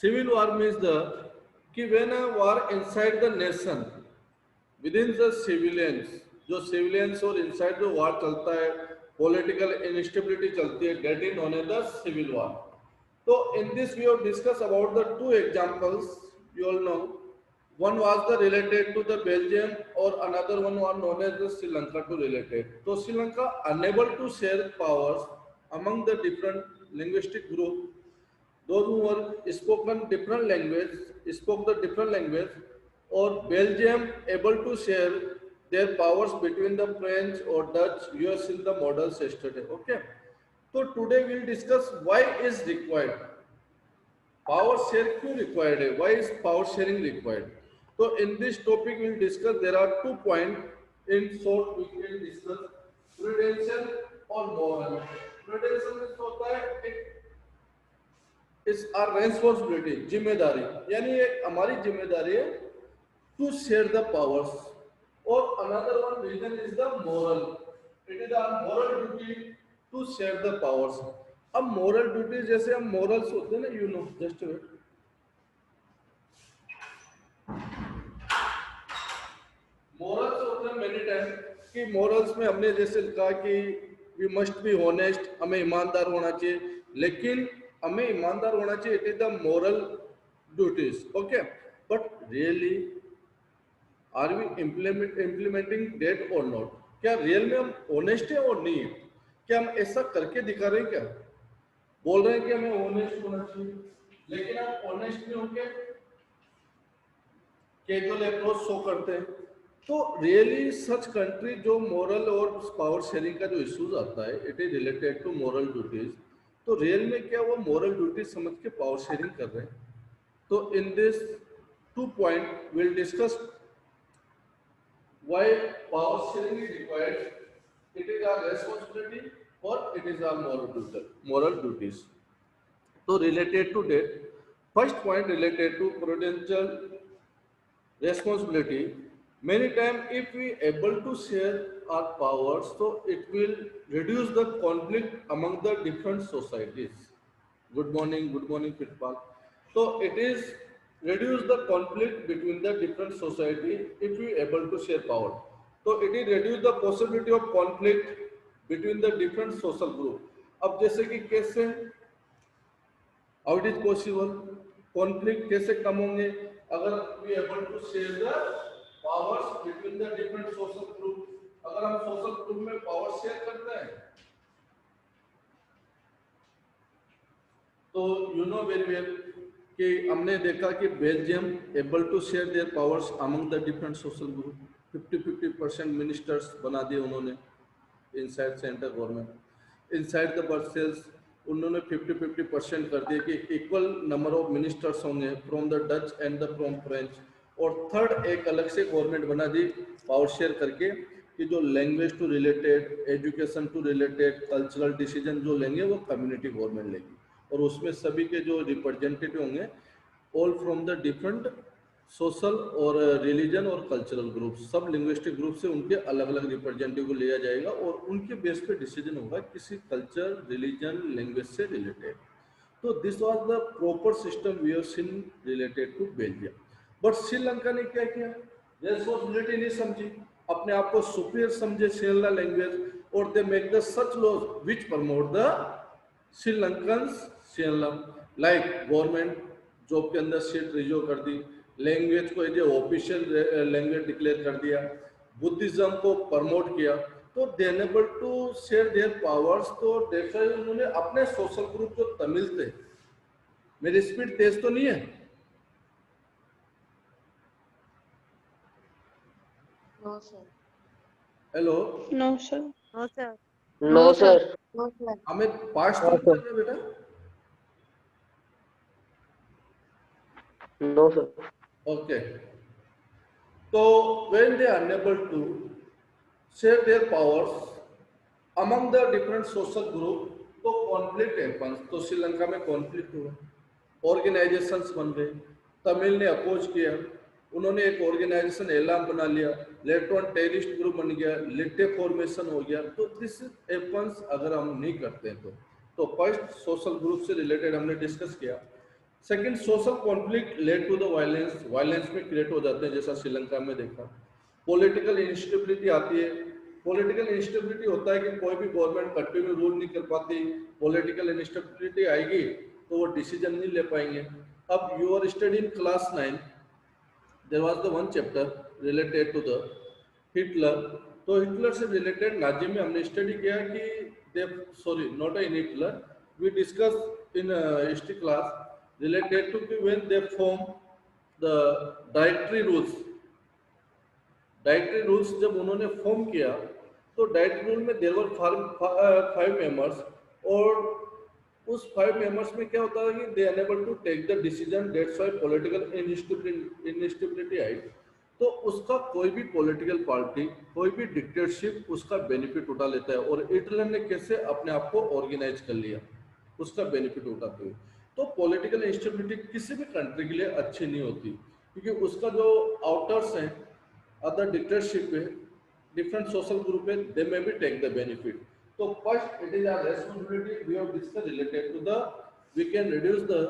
Civil war means the कि when a war inside the nation within the civilians, जो civilians और inside जो war चलता है, political instability चलती है, that is known as the civil war. So in this we have discussed about the two examples. You all know, one was the related to the Belgium or another one was known as the Sri Lanka to related. So Sri Lanka unable to share powers among the different linguistic group. Those who were spoke the different language, or Belgium able to share their powers between the French or Dutch, US in the models yesterday. Okay. So today we'll discuss why is required. Power share क्यों required है? Why is power sharing required? So in this topic we'll discuss. There are 2 points in short we can discuss: prudential और moral. Prudential में होता है एक is are responsibility, जिम्मेदारी, यानी एक हमारी जिम्मेदारी है टू शेयर द पावर्स, और another one reason is the moral, it is our moral duty to share the powers. अब मोरल ड्यूटी जैसे हम मोरल्स होते हैं ना, you know, just wait, morals होते हैं मेनी टाइम कि मोरल्स में हमने जैसे कहा कि वी मस्ट बी ऑनेस्ट, हमें ईमानदार होना चाहिए, लेकिन हमें ईमानदार होना चाहिए, it is the moral duties. Okay, but really are we implementing that or not? क्या रियल में हम ऑनेस्ट है और नहीं है? क्या हम ऐसा करके दिखा रहे हैं? क्या बोल रहे हैं कि हमें ऑनेस्ट होना चाहिए, लेकिन हम ऑनेस्ट नहीं होंगे, कैजुअल अप्रोच शो करते हैं. तो रियली सच कंट्री जो मोरल और पावर शेयरिंग का जो इश्यूज आता है, it is related to moral duties. तो रियल में क्या वो मोरल ड्यूटी समझ के पावर शेयरिंग कर रहे हैं? तो in this 2 point will discuss why power sharing is required, it is our responsibility और it is our moral duties. तो related to that, first point related to prudential responsibility. Many times if we able to share our powers, so it will reduce the conflict among the different societies. Good morning Pitpal. So it is reduce the conflict between the different society if we able to share power. So it is reduce the possibility of conflict between the different social group. अब जैसे कि कैसे, how it is possible, conflict कैसे कम होंगे अगर we able to share the powers between the different social group. अगर हम social group में power share करते हैं तो you know very well कि हमने देखा कि Belgium able to share their powers among the different social group. 50% ministers बना दिए उन्होंने inside centre government. Inside the Brussels उन्होंने 50% कर दिए कि इक्वल नंबर ऑफ मिनिस्टर्स होंगे from the Dutch and the from French. और थर्ड एक अलग से गवर्नमेंट बना दी पावर शेयर करके कि जो language to related, education to related, cultural decision जो लेंगे वो कम्युनिटी गवर्नमेंट लेगी, और उसमें सभी के जो रिप्रेजेंटेटिव होंगे all from the different social और रिलीजन और कल्चरल ग्रुप, सब लिंग्विस्टिक ग्रुप से उनके अलग अलग रिप्रेजेंटेटिव को लिया जाएगा और उनके बेस पे डिसीजन होगा किसी कल्चर, रिलीजन, लैंग्वेज से रिलेटेड. तो this was the proper system we have seen related to Belgium. But Sri Lanka ने क्या किया? रेस्पॉन्सिबिलिटी नहीं समझी, अपने आप को सुपीरियर समझे श्रीलंका लैंग्वेज, और they make the such laws which promote the Sri Lankans श्रीलम, लाइक गवर्नमेंट जॉब के अंदर सीट रिजर्व कर दी, लैंग्वेज को as a official language declare कर दिया, बुद्धिज्म को प्रमोट किया. तो they enable to share their powers. तो देखा उन्होंने अपने सोशल ग्रुप जो तमिल थे, मेरी स्पीड तेज तो नहीं है? No sir. Hello, no sir. No sir. No sir. No sir. हमें पास तो कर रहे बेटा? No sir. Okay. So when they are unable to share their powers among the different social group, तो conflict happens. तो श्रीलंका में conflict हुआ, organizations बन गए, तमिल ने अपोज किया, उन्होंने एक ऑर्गेनाइजेशन एलान बना लिया, लेटर ऑन टेररिस्ट ग्रुप बन गया, लिट्टे फॉर्मेशन हो गया. तो दिस हैपेंस अगर हम नहीं करते हैं तो फर्स्ट सोशल ग्रुप से रिलेटेड हमने डिस्कस किया. Second, social conflict led to the violence, violence में क्रिएट हो जाते हैं जैसा श्रीलंका में देखा। पॉलिटिकल इंस्टेबिलिटी आती है। पॉलिटिकल इंस्टेबिलिटी होता है कि कोई भी गवर्नमेंट कंटिन्यू रूल नहीं कर पाती, पॉलिटिकल इंस्टेबिलिटी आएगी तो वो डिसीजन नहीं ले पाएंगे। अब you are study in class 9, there was the one chapter related to the Hitler. तो हिटलर से रिलेटेड नाजी में हमने स्टडी किया कि they, sorry not in Hitler, we discuss in history class related to when they form the dietary rules। Dietary rules जब उन्होंने form किया तो डाइटरी रूल में देयर वर 5 मेंबर्स, और उस 5 मेंबर्स में क्या होता है कि दे unable to take the decision, that's why political instability आई। तो उसका कोई भी पॉलिटिकल पार्टी, कोई भी डिक्टेटरशिप उसका बेनिफिट उठा लेता है, और हिटलर ने कैसे अपने आप को ऑर्गेनाइज कर लिया उसका बेनिफिट उठाते हुए। तो पॉलिटिकल इंस्टेबिलिटी किसी भी कंट्री के लिए अच्छी नहीं होती, क्योंकि उसका जो आउटर्स हैं, अदर डिक्टेटरशिप है, डिफरेंट सोशल ग्रुप है, they may be take the benefit. तो first it is our responsibility we have discuss related to the, we can reduce the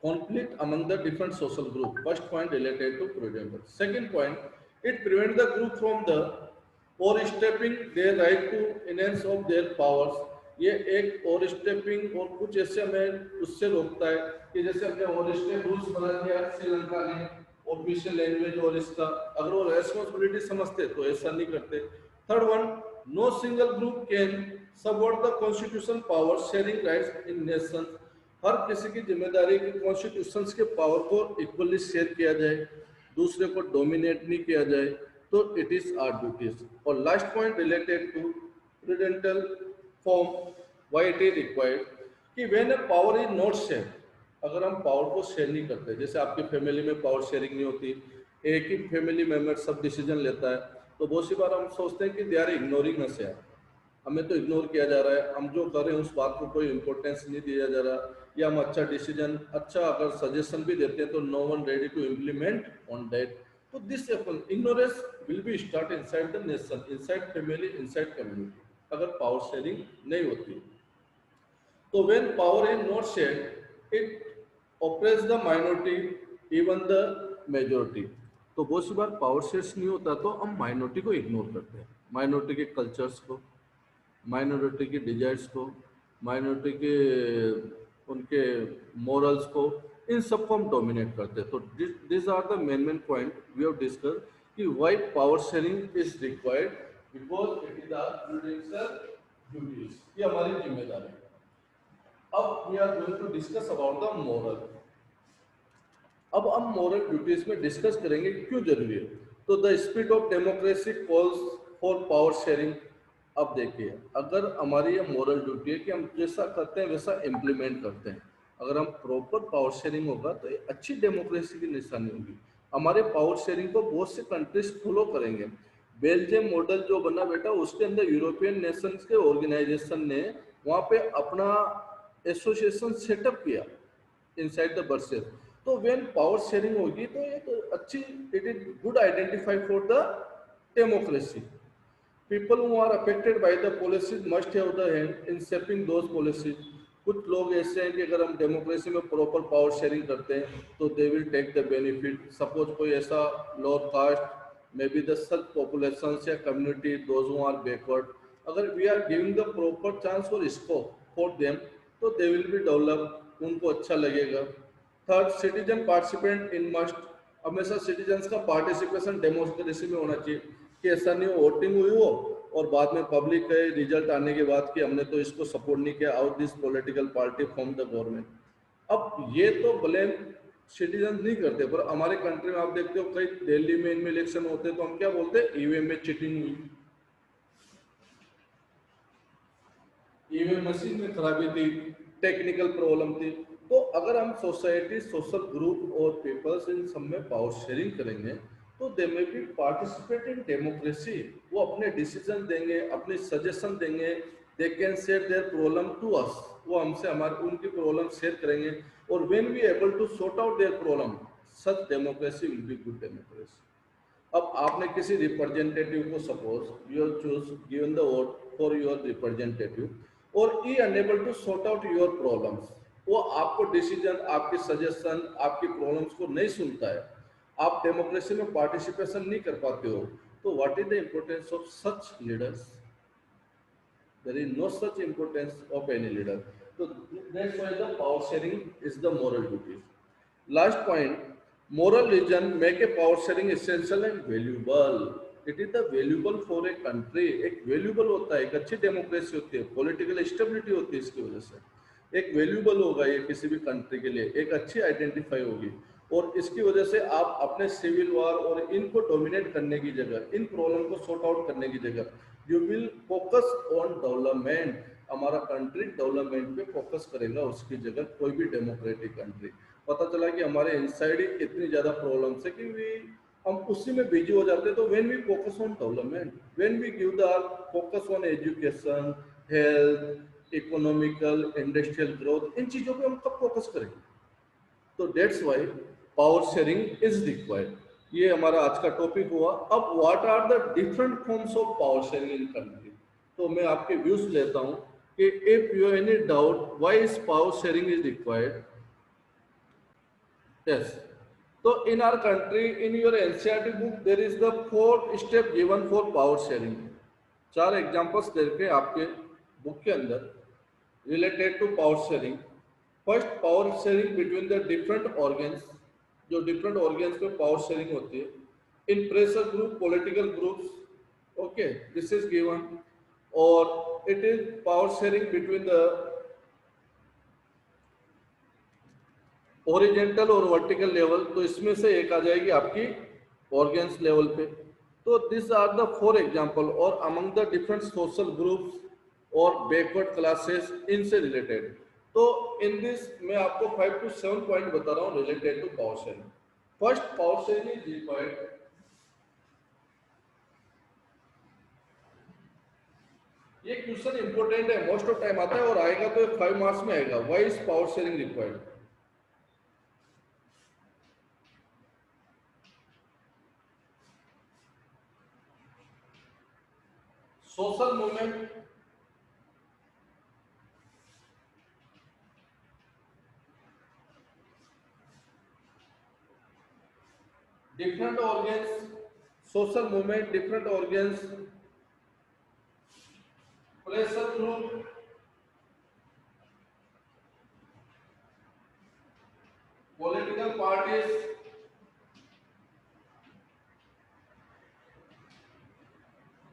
conflict among the different social group। First point related to prevent। Second point, it prevent the group from the overstepping their right to enhance of their powers। ये एक overstepping और कुछ ऐसे हमें उससे रोकता है कि जैसे हमने ओवरस्टेप रूल्स बना दिया श्रीलंका ने, ऑफिशियल लैंग्वेज और इसका, अगर वो रेस्पॉन्सिबिलिटी समझते तो ऐसा नहीं करते। Third one, no single group can subvert the constitution power sharing rights in nation. हर किसी की जिम्मेदारी कि कॉन्स्टिट्यूशन के पावर को इक्वली शेयर किया जाए, दूसरे को डोमिनेट नहीं किया जाए, तो इट इज आवर ड्यूटीज। और last point related to prudential form, why it is required, कि when a power is not share, अगर हम पावर को शेयर नहीं करते, जैसे आपकी फैमिली में पावर शेयरिंग नहीं होती, एक ही फैमिली मेंबर सब डिसीजन लेता है, तो बहुत सी बार हम सोचते हैं कि दे आर इग्नोरिंग अस, यार हमें तो इग्नोर किया जा रहा है, हम जो कर रहे हैं उस बात को कोई इंपॉर्टेंस नहीं दिया जा रहा, या हम अच्छा डिसीजन, अच्छा अगर सजेशन भी देते हैं तो no one ready to implement on that. तो this ignorance will be start inside the nation, inside family, inside community, अगर पावर शेयरिंग नहीं होती। तो when power is not shared it operates the minority even the majority. तो बहुत सी बार power shares नहीं होता तो हम माइनॉरिटी को इग्नोर करते हैं, माइनॉरिटी के कल्चर्स को, माइनॉरिटी की डिजायर्स को, माइनॉरिटी के उनके मॉरल्स को, इन सबको हम डोमिनेट करते हैं। तो this are the main point we have discuss कि why power sharing is required, because it is our prudential duties, ये हमारी जिम्मेदारी है। अब we are going to discuss about the moral. अब हम मॉरल ड्यूटीज में डिस्कस करेंगे क्यों जरूरी है। तो the spirit of democracy calls for power sharing. अब देखिए, अगर हमारी ये मॉरल ड्यूटी है कि हम जैसा करते हैं वैसा इम्प्लीमेंट करते हैं, अगर हम प्रॉपर पावर शेयरिंग होगा तो ये अच्छी डेमोक्रेसी की निशानी होगी। हमारे पावर शेयरिंग को बहुत से कंट्रीज फॉलो करेंगे। बेल्जियम मॉडल जो बना बेटा, उसके अंदर यूरोपियन नेशंस के ऑर्गेनाइजेशन ने वहाँ पे अपना एसोसिएशन सेटअप किया इनसाइड द बर्सेस। तो व्हेन पावर शेयरिंग होगी तो एक अच्छी, it is good identify for the democracy. People who are affected by the policies must have the hand in shaping those policies। कुछ लोग ऐसे हैं कि अगर हम डेमोक्रेसी में प्रॉपर पावर शेयरिंग करते हैं तो they will take the benefit. Suppose कोई ऐसा lower caste, may be the such population या community those who are backward, अगर we are giving the proper chance और स्कोप फॉर देम तो दे विल बी डेवलप, उनको अच्छा लगेगा। Third, citizen participant in must, हमेशा सिटीजन्स का participation democracy में होना चाहिए कि ऐसा नहीं हो वोटिंग हुई हो और बाद में पब्लिक के रिजल्ट आने के बाद कि हमने तो इसको सपोर्ट नहीं किया, out this political party from the government. अब ये तो ब्लेम सिटीजन नहीं करते, पर हमारे कंट्री में आप देखते हो कई दिल्ली में इनमें इलेक्शन होते हैं तो हम क्या बोलते हैं, ईवीएम में चीटिंग हुई, ईवीएम मशीन में खराबी थी, टेक्निकल प्रॉब्लम थी। तो अगर हम सोसाइटी, सोशल ग्रुप और पीपल्स इन सब में पावर शेयरिंग करेंगे तो दे में भी पार्टिसिपेट इन डेमोक्रेसी, वो अपने डिसीजन देंगे, अपने सजेशन देंगे, they can share their problem to us, वो हमसे हमारे उनकी प्रॉब्लम शेयर करेंगे, और when we able to sort out their problem, such democracy will be good democracy. अब आपने किसी रिप्रेजेंटेटिव को, suppose you have choose given the vote for your representative और he unable to sort out your problems, वो आपको decision, आपकी suggestion, आपकी problems को नहीं सुनता है, आप डेमोक्रेसी में पार्टिसिपेशन नहीं कर पाते हो, तो what is the importance of such leaders? There is no such importance of any leader. So that's why the power sharing is the moral duty. Last point, moral religion make a power sharing essential and valuable. It is the valuable for a country. एक valuable होता है, एक अच्छी democracy होती है, political stability होती है इसकी वजह से। एक वैल्यूबल होगा ये किसी भी कंट्री के लिए, एक अच्छी आइडेंटिफाई होगी, और इसकी वजह से आप अपने सिविल वार और इनको डोमिनेट करने की जगह, इन प्रॉब्लम को सॉर्ट आउट करने की जगह, you will focus on development. हमारा कंट्री डेवलपमेंट पे फोकस करेगा उसकी जगह कोई भी डेमोक्रेटिक कंट्री। पता चला कि हमारे इनसाइड ही इतनी ज्यादा प्रॉब्लम्स है कि हम उसी में बिजी हो जाते हैं। तो when we focus on development, when we give the focus on education, health, economical, industrial growth, इन चीजों पे हम कब फोकस करेंगे? तो that's why power sharing is required. ये हमारा आज का टॉपिक हुआ। अब what are the different forms of power sharing in country? तो मैं आपके व्यूज लेता हूं कि if you any doubt why is power sharing is required. Yes, तो इन our country, in your NCERT book there is the 4 step given for power sharing. 4 examples देके आपके book के अंदर related to power sharing. First, power sharing between the different organs, जो different organs में power sharing होती है। In pressure group, political groups, okay, this is given. और it is power sharing between the horizontal और vertical level, तो इसमें से एक आ जाएगी आपकी ऑर्गन्स लेवल पे। तो दिस आर द 4 एग्जांपल, और among the different social groups और बैकवर्ड क्लासेस, इनसे रिलेटेड। तो इन दिस मैं आपको 5 to 7 पॉइंट बता रहा हूँ related to power sharing. First, power sharing is required. ये क्वेश्चन इंपॉर्टेंट है, मोस्ट ऑफ टाइम आता है और आएगा तो 5 मार्क्स में आएगा। Why is power sharing required? Social movement, different organs, social movement, different organs, pressure group, political parties,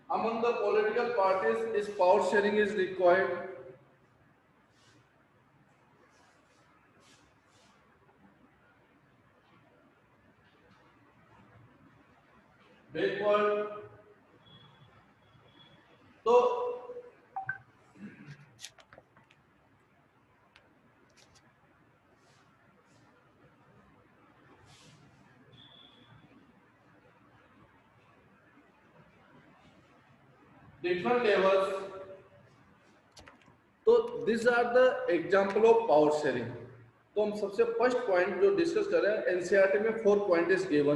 among the political parties is power sharing is required. Backward, तो different levels, तो this are the example of power sharing. तो हम सबसे first point जो discuss कर रहे हैं, NCERT में 4 पॉइंट इज गिवन।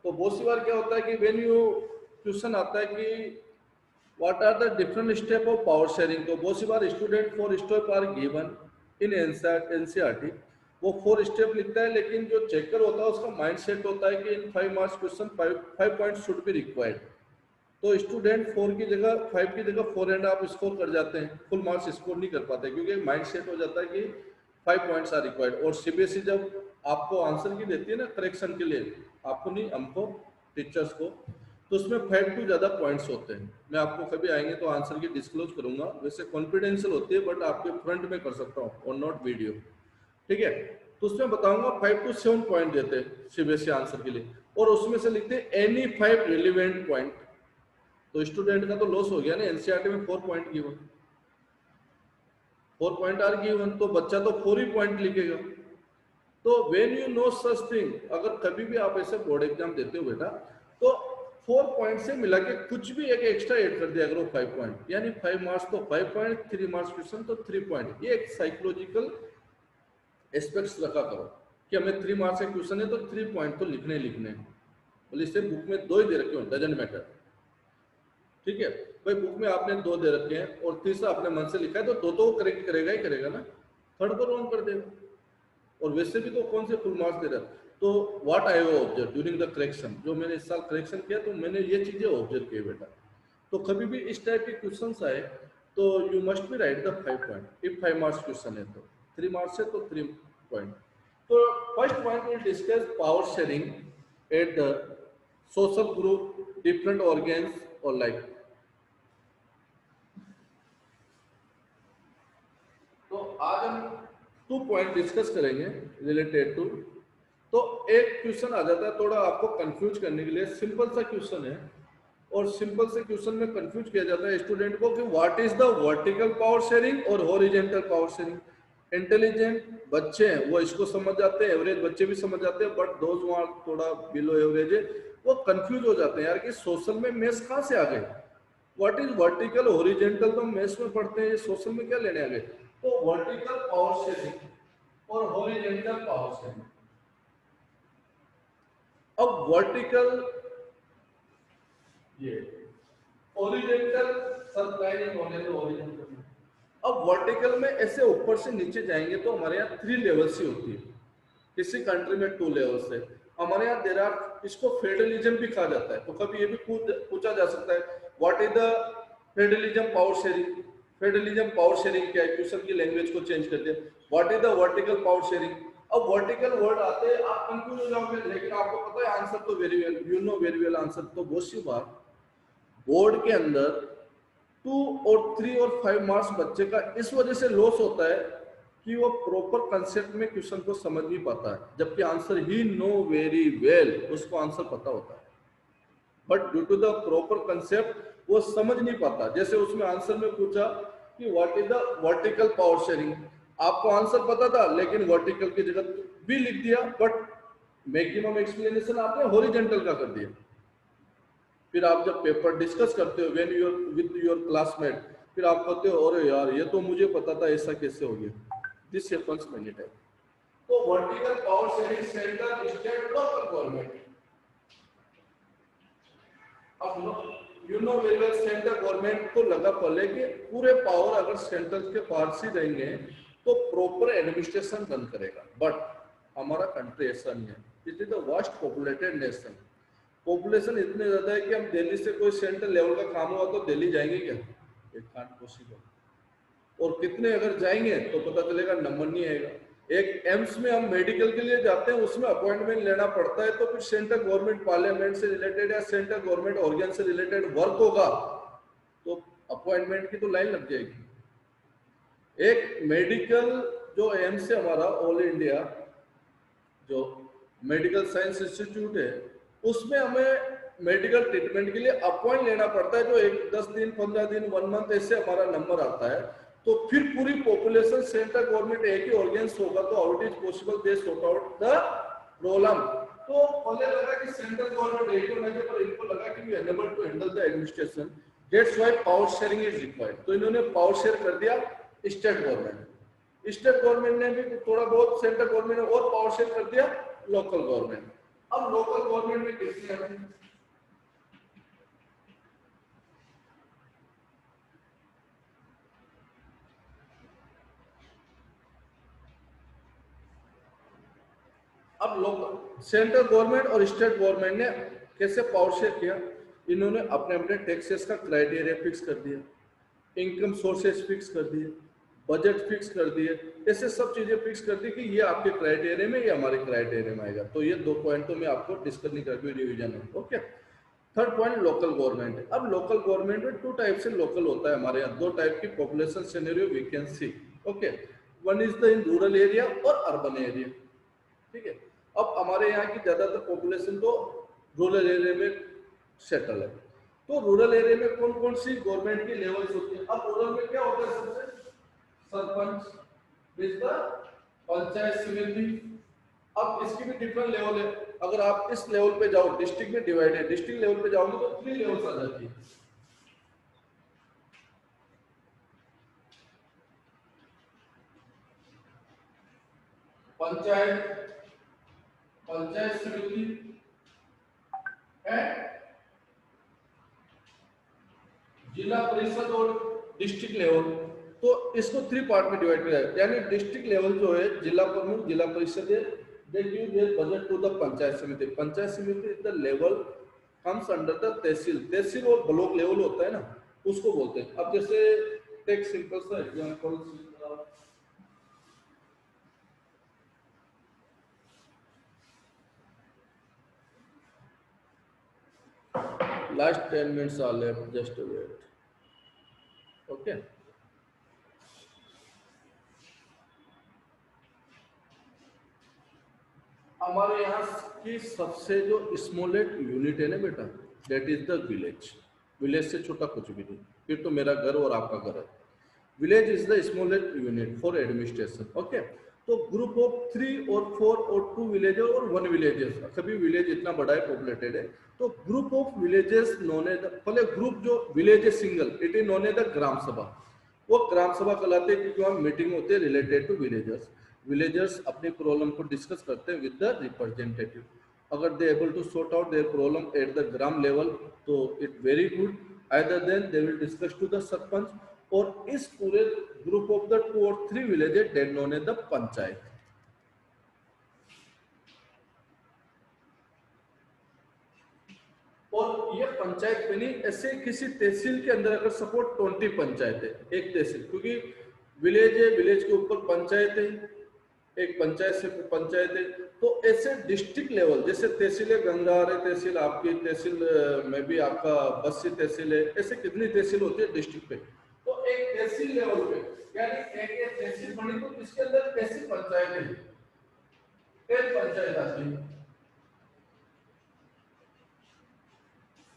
तो बहुत सी बार क्या होता है कि व्हेन यू क्वेश्चन आता है कि what are the different step of power sharing, तो बहुत सी बार student 4 step are given in NCERT, वो 4 स्टेप लिखता है, लेकिन जो चेकर होता है उसका माइंड सेट होता है कि इन 5 marks question 5 point should be required. तो स्टूडेंट 4 की जगह 5 की जगह 4.5 स्कोर कर जाते हैं, फुल मार्क्स स्कोर नहीं कर पाते, क्योंकि माइंड सेट हो जाता है कि 5 पॉइंट्स आर रिक्वायर्ड। और सीबीएसई जब आपको आंसर की देती है ना करेक्शन के लिए, आपको नहीं, हमको, टीचर्स को, तो उसमें 5 to ज़्यादा पॉइंट्स होते हैं। मैं आपको कभी आएंगे तो आंसर की डिस्क्लोज करूंगा, वैसे कॉन्फिडेंशियल होती है बट आपके फ्रंट में कर सकता हूँ और नॉट वीडियो, ठीक है। तो उसमें बताऊंगा 5 to 7 पॉइंट देते हैं सीबीएसई आंसर के लिए, और उसमें से लिखते हैं एनी 5 रिलेवेंट पॉइंट। तो स्टूडेंट का तो लॉस हो गया ना, एनसीईआरटी में 4 point given, 4 point are given, तो बच्चा तो 4 ही पॉइंट लिखेगा। तो when you know such thing, अगर कभी भी आप ऐसे बोर्ड एग्जाम देते हो बेटा, तो 4 पॉइंट से मिला के कुछ भी एक एक्स्ट्रा ऐड कर दिया करो 5 पॉइंट, यानी 5 मार्क्स तो 5 पॉइंट, 3 मार्क्स क्वेश्चन तो 3 पॉइंट। ये एक साइकोलॉजिकल एस्पेक्ट्स रखा करो कि हमें 3 मार्क्स का क्वेश्चन है तो 3 पॉइंट तो लिखने लिखने हैं। बोले इससे बुक में 2 ही दे रखे हो, डजंट मैटर, ठीक है भाई, बुक में आपने 2 दे रखे हैं और तीसरा अपने मन से लिखा है, तो 2 तो करेक्ट करेगा ही करेगा ना। थर्ड को रॉन्ग कर देगा, और वैसे भी तो कौन से फुल मार्क्स दे रहा है। तो what I have observe during the correction, जो मैंने इस साल करेक्शन किया तो मैंने ये चीजें ऑब्जर्व की बेटा। तो कभी भी इस टाइप के क्वेश्चंस आए तो you must be right the 5 point. If 5 marks question है तो 3 मार्क्स है तो 3 पॉइंट। तो first point will discuss power sharing at the social group different organs और लाइक। तो आज हम 2 पॉइंट डिस्कस करेंगे रिलेटेड टू। तो एक क्वेश्चन आ जाता है थोड़ा आपको कंफ्यूज करने के लिए, सिंपल सा क्वेश्चन है, और सिंपल से क्वेश्चन में कंफ्यूज किया जाता है स्टूडेंट को कि what is the vertical power sharing और हॉरिजॉन्टल पावर शेयरिंग। इंटेलिजेंट बच्चे हैं वो इसको समझ जाते हैं, एवरेज बच्चे भी समझ जाते हैं, बट दोज वहाँ थोड़ा बिलो एवरेज है वो कंफ्यूज हो जाते हैं यार कि सोशल में मैथ्स कहाँ से आ गए, व्हाट इज वर्टिकल हॉरिजॉन्टल तो मैथ्स में पढ़ते हैं, ये सोशल में क्या लेने आ गए। तो वर्टिकल पावर शेयरिंग और हॉरिजॉन्टल पावर शेयरिंग। अब वर्टिकल ये ओरिजेंटल सप्लाइनिंग होने तो ओरिजेंटल। अब वर्टिकल में ऐसे ऊपर से नीचे जाएंगे तो हमारे यहाँ 3 लेवल्स ही होती है, किसी कंट्री में 2 लेवल्स है, हमारे यहाँ देर आर, इसको फेडरलिज्म भी कहा जाता है। तो कभी ये भी पूछा जा सकता है what is the federalism power sharing. Federalism power sharing क्या है, क्वेश्चन की लैंग्वेज को चेंज कर दिया, what is the vertical power sharing. अब वर्टिकल वर्ड आते हैं आप कंफ्यूज हो जाओगे, लेकिन आपको पता है आंसर तो very well, you know very well answer. तो बहुत सी बार बोर्ड के अंदर 2 और 3 और 5 मार्क्स बच्चे का इस वजह से लॉस होता है कि वो प्रॉपर कंसेप्ट में क्वेश्चन को समझ नहीं पाता है, जबकि आंसर ही नो वेरी वेल, उसको आंसर पता होता है, but due to the proper concept वो समझ नहीं पाता। जैसे उसमें आंसर में पूछा कि what is the vertical power sharing, आपको आंसर पता था लेकिन वर्टिकल की जगह भी लिख दिया, बट मैक्सिमम एक्सप्लेनेशन आपने हॉरिजॉन्टल का कर दिया। फिर आप जब पेपर डिस्कस करते हो when you're with your classmate, फिर आप कहते हो अरे यार ये तो मुझे पता था, ऐसा कैसे हो गया। This happens many time. तो vertical power sharing central state local government. अब you know very well central government को लगा पहले कि पूरे पावर अगर सेंट्रल के पास ही रहेंगे तो प्रॉपर एडमिनिस्ट्रेशन रन करेगा, बट हमारा कंट्री ऐसा नहीं है। It is the vast populated nation, population इतने ज्यादा है कि हम दिल्ली से कोई सेंट्रल लेवल का काम हुआ तो दिल्ली जाएंगे क्या, इट कांट पॉसिबल। और कितने अगर जाएंगे तो पता चलेगा नंबर नहीं आएगा। एक एम्स में हम मेडिकल के लिए जाते हैं उसमें अपॉइंटमेंट लेना पड़ता है, तो फिर सेंट्रल गवर्नमेंट पार्लियामेंट से रिलेटेड या सेंट्रल गवर्नमेंट ऑर्गन से रिलेटेड वर्क होगा तो अपॉइंटमेंट की तो लाइन लग जाएगी। एक मेडिकल जो एम्स है हमारा ऑल इंडिया जो मेडिकल साइंस इंस्टीट्यूट है, उसमें हमें मेडिकल ट्रीटमेंट के लिए अपॉइंट लेना पड़ता है, जो 10 दिन 15 दिन 1 मंथ ऐसे हमारा नंबर आता है। तो फिर पूरी पॉपुलेशन सेंट्रल गवर्नमेंट एक ही ऑर्गेन्स होगा तो how it is possible they sort out the problem. तो पहले लगा कि सेंट्रल गवर्नमेंट एक होना चाहिए, पर इनको लगा कि we enable to handle the administration, that's why power sharing is required. तो इन्होंने पावर शेयर कर दिया स्टेट गवर्नमेंट, स्टेट गवर्नमेंट ने भी थोड़ा बहुत, सेंट्रल गवर्नमेंट ने और पावर शेयर कर दिया लोकल गवर्नमेंट। अब लोकल गवर्नमेंट में कितने हैं, अब लोकल सेंट्रल गवर्नमेंट और स्टेट गवर्नमेंट ने कैसे पावर शेयर किया, इन्होंने अपने अपने टैक्सेस का क्राइटेरिया फिक्स कर दिया, इनकम सोर्सेस फिक्स कर दिए, बजट फिक्स कर दिए, ऐसे सब चीजें फिक्स कर दी कि ये आपके क्राइटेरिया में, ये हमारे क्राइटेरिया में आएगा। तो ये 2 पॉइंट तो मैं आपको डिस्कस नहीं कर रिवीजन है, okay. Third point local government. अब लोकल गवर्नमेंट में 2 टाइप से लोकल होता है हमारे यहाँ, 2 टाइप की population scenario we can see, okay. One is the in rural area और अर्बन एरिया, ठीक है। अब हमारे यहाँ की ज्यादातर पॉपुलेशन तो रूरल एरिया में सेटल है। तो रूरल एरिया में कौन कौन सी गवर्नमेंट की लेवल्स होती है। अब रूरल में क्या होता है, सबसे सरपंच विद द पंचायत समिति। अब इसकी भी डिफरेंट लेवल है, अगर आप इस लेवल पे जाओ, डिस्ट्रिक्ट में डिवाइड है, डिस्ट्रिक्ट लेवल पे जाओगे तो 3 लेवल्स आ जाती है। पंचायत, पंचायत समिति एंड जिला परिषद और डिस्ट्रिक्ट लेवल। तो इसको 3 पार्ट में डिवाइड किया है, यानी डिस्ट्रिक्ट लेवल जो है जिला प्रमुख, जिला परिषद है, they give their budget to the panchayat समिति. पंचायत समिति is the level comes under the tehsil. Tehsil और ब्लॉक लेवल होता है ना, उसको बोलते हैं. अब जैसे टेक सिंपल सा example, last 10 minutes are left, just wait. Okay. हमारे यहाँ की सबसे जो स्मॉलेस्ट यूनिट है ना बेटा, that is the village. Village से छोटा कुछ भी नहीं, फिर तो मेरा घर और आपका घर है. Village is the smallest unit for administration. Okay. तो ग्रुप ऑफ 3 और 4 और 2 विलेज और 1 विलेजेस, कभी विलेज इतना बड़ा है, पॉपुलेटेड है, तो group of villages known as, पहले ग्रुप जो विलेज है single, it is known as the gram sabha. वो ग्राम सभा कहलाते हैं क्योंकि वहाँ मीटिंग होती है रिलेटेड टू विलेजर्स. विलेजर्स अपने प्रॉब्लम को डिस्कस करते हैं विद द रिप्रेजेंटेटिव. अगर they able to sort out their problem at the gram level तो it very good. Either then they will discuss to the sarpanch, और इस पूरे ग्रुप ऑफ द 2 और 3 villages that known as the panchayat. और ये पंचायत में नहीं, ऐसे किसी तहसील के अंदर अगर सपोर्ट 20 पंचायत है, एक तहसील, क्योंकि विलेज है, विलेज के ऊपर पंचायत है, एक पंचायत से पंचायत है, तो ऐसे डिस्ट्रिक्ट लेवल जैसे तहसील है, गंगार है तहसील, आपकी तहसील में भी आपका बस्सी तहसील है, ऐसे कितनी तहसील होती है डिस्ट्रिक्ट पे. तो एक तहसील लेवल पे, यानी एक तहसील बनी तो इसके अंदर तहसील पंचायत है, 10 पंचायत आती है.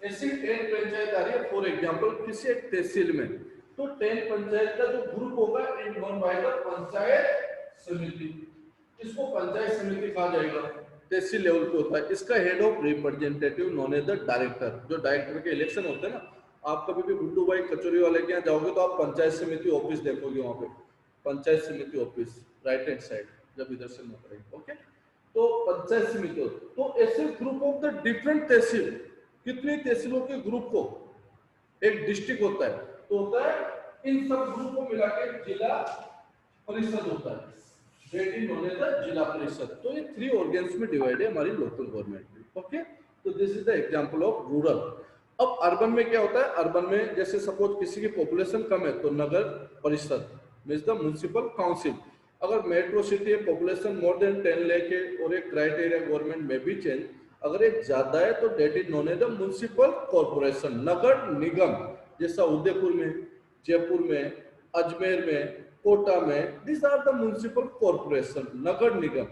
ऐसी 10 पंचायत आ रही है फॉर एग्जांपल किसी एक तहसील में, तो 10 पंचायत का जो ग्रुप होगा it known by the panchayat समिति. इसको पंचायत समिति कहा जाएगा, तहसील लेवल पे होता है. इसका head of representative known as the director. जो डायरेक्टर के इलेक्शन होते हैं ना, आप कभी भी गुड्डू भाई कचौरी वाले के यहाँ जाओगे तो आप पंचायत समिति ऑफिस देखोगे, वहां पे पंचायत समिति ऑफिस राइट हैंड साइड जब इधर से मुड़ रही. ओके. तो पंचायत समिति, तो ऐसे ग्रुप ऑफ द डिफरेंट तहसील, कितनी तहसीलों के ग्रुप को एक डिस्ट्रिक्ट होता है, तो होता है इन सब ग्रुप को मिला के जिला परिषद होता है, that is known as the Zila Parishad. तो ये 3 ऑर्गन्स में डिवाइड है हमारी लोकल गवर्नमेंट में. ओके. तो this is the example of rural. अब अर्बन में क्या होता है, अर्बन में जैसे सपोज किसी की पॉपुलेशन कम है तो नगर परिषद मींस द म्युनिसिपल काउंसिल. अगर मेट्रो सिटी है, पॉपुलेशन मोर देन 10 लाख है, और एक क्राइटेरिया गवर्नमेंट में भी चेंज, अगर एक ज्यादा है तो that is known as the municipal corporation, नगर निगम. जैसा उदयपुर में, जयपुर में, अजमेर में, कोटा में, this are the municipal corporation, नगर निगम.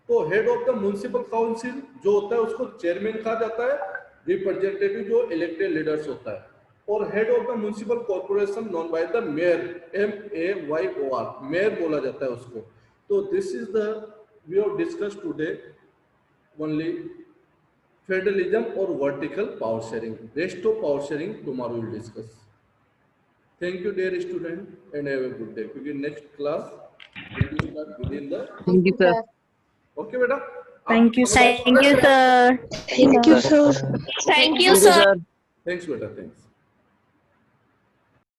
तो head of the municipal council जो होता है उसको चेयरमैन कहा जाता है, रिप्रेजेंटेटिव जो इलेक्टेड लीडर्स होता है, और head of the municipal corporation known by the mayor, MAYOR, mayor बोला जाता है उसको. तो this is the we have discuss today only federalism और vertical power sharing. Rest of power sharing tomorrow will discuss. Thank you dear student and have a good day, क्योंकि next class will start within the. Thank you, sir. Okay बेटा. Thank you, sir. Thank you, sir. Thank you, sir. Thank you, sir. Thanks बेटा, thanks.